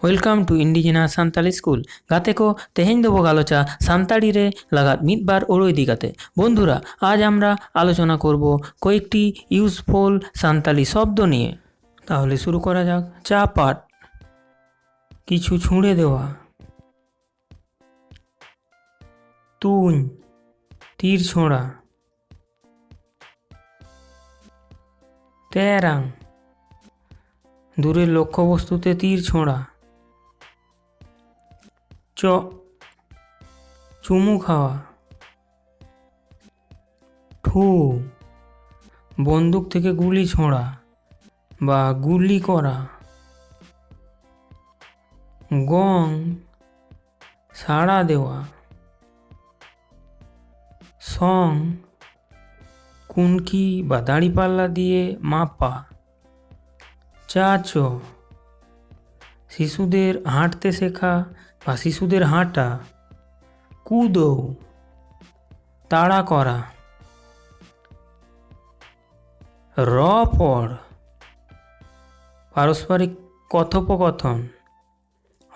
Welcome to Indigenous Santali School. গাতে কো তেহেন দেবো গালোচা সান্তাড়ি রে লাগাত মিটবার ওরই দিগাতে। বন্ধুরা, আজ আমরা আলোচনা করব কয়েকটি ইউজফুল সান্তালি শব্দ নিয়ে। তাহলে শুরু করা যাক। চা পাট, কিছু ছুঁড়ে দেওয়া। তুন, তীর ছোঁড়া। তেরাং, দূরের লক্ষ্যবস্তুতে তীর ছোঁড়া। চুমু খাওয়া। ঠু, বন্দুক থেকে গুলি ছোঁড়া বা গুলি করা। গং, সাড়া দেওয়া। সং, কুনকি বা দাঁড়িপাল্লা দিয়ে মাপা। চাচো, শিশুদের হাঁটতে শেখা বা শিশুদের হাঁটা। কুদো, তাড়া করা। রপড়, পারস্পরিক কথোপকথন।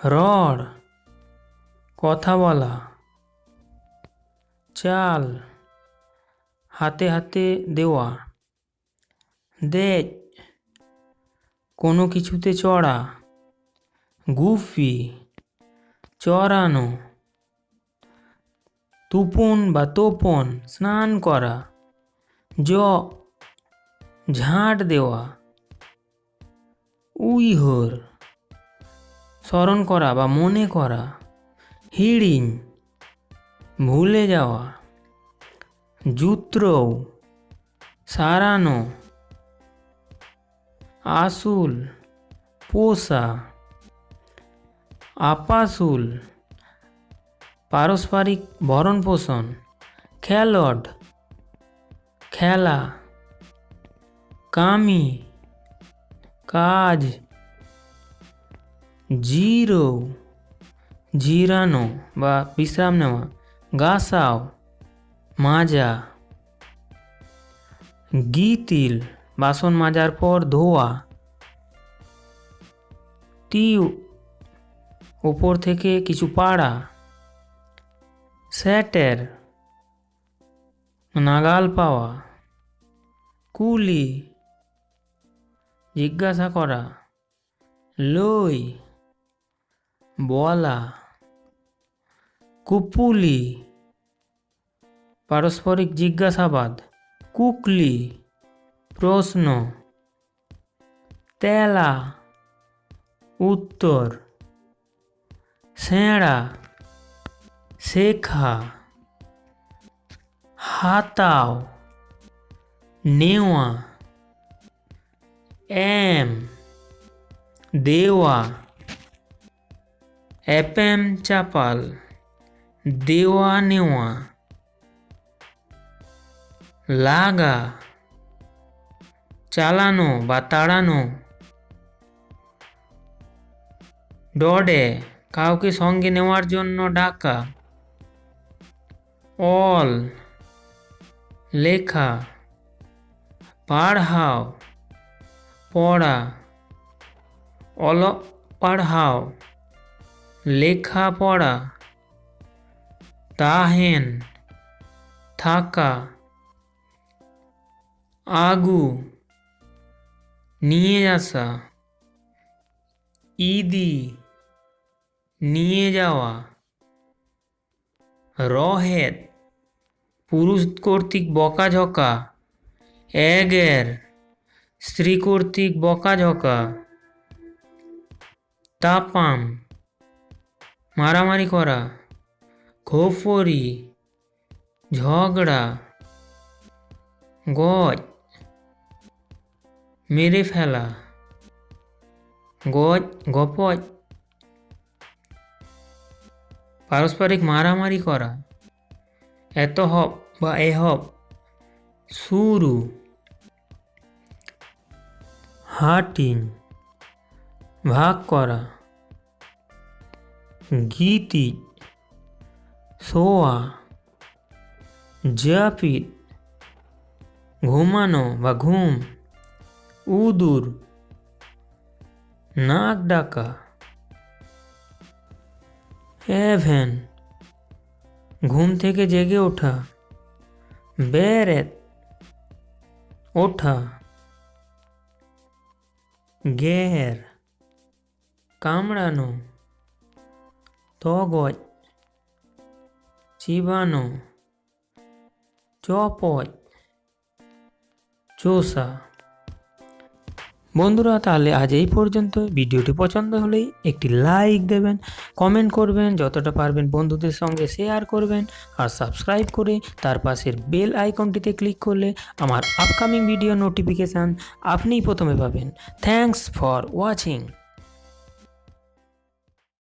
রড়, কথা বলা। চাল, হাতে হাতে দেওয়া। দেজ, কোনো কিছুতে চড়া। গুফি, চড়ানো। তুপন বা তোপন, স্নান করা। ঝাঁট দেওয়া। উইহর, স্মরণ করা বা মনে করা। হিড়িং, ভুলে যাওয়া। জুত্রৌ, সারানো। আসুল, পোষা। আপাসুল, পারস্পরিক ভরণ পোষণ। খেলড, খেলা। কামি, কাজ। জিরো, জিরানো বা বিশ্রাম নেওয়া। গাসাও, মাজা। গিতিল, বাসন মাজার পর ধোয়া। টিউ, ওপর থেকে কিছু পাড়া। স্যাটের, নাগাল পাওয়া। কুলি, জিজ্ঞাসা করা। লই, বলা। কুপুলি, পারস্পরিক জিজ্ঞাসাবাদ। কুকলি, প্রশ্ন। তেলা, উত্তর। ছেঁড়া, শেখা। হাতাও, নেওয়া। দেওয়া। এপেম চাপাল, দেওয়া নেওয়া। লাগা, চালানো বা তাড়ানো। ডডে, কাউকে সঙ্গে নেওয়ার জন্য ডাকা। অল, লেখা। পাড়হাও, পড়া। অল পাড়হাও, লেখা পড়া। তাহেন, থাকা। আগু, নিয়ে আসা। ইদি, নিয়ে যাওয়া। রহেদ, পুরুষ কর্তৃক বকাঝকা। এগের, স্ত্রী কর্তৃক বকাঝকা। তাপাম, মারামারি করা। খোফরি, ঝগড়া। গজ, মেরে ফেলা। গপজ, পারস্পরিক মারামারি করা। এতহব বা এহব, শুরু। হাটিং, ভাগ করা। গীতি, শোয়া। জাপিত, ঘুমানো বা ঘুম। উদুর, নাক ডাকা। হেভেন, ঘুম থেকে জেগে ওঠা। বেরেত, ওঠা। গের, কামড়ানো। তগজ, চিবানো। চপচ, চোষা। বন্ধুরা, তাহলে আজ এই পর্যন্ত। ভিডিওটি পছন্দ হলেই একটি লাইক দেবেন, কমেন্ট করবেন, যতটা পারবেন বন্ধুদের সঙ্গে শেয়ার করবেন, আর সাবস্ক্রাইব করে তার পাশের বেল আইকনটিতে ক্লিক করলে আমার আপকামিং ভিডিও নোটিফিকেশান আপনিই প্রথমে পাবেন। Thanks for watching.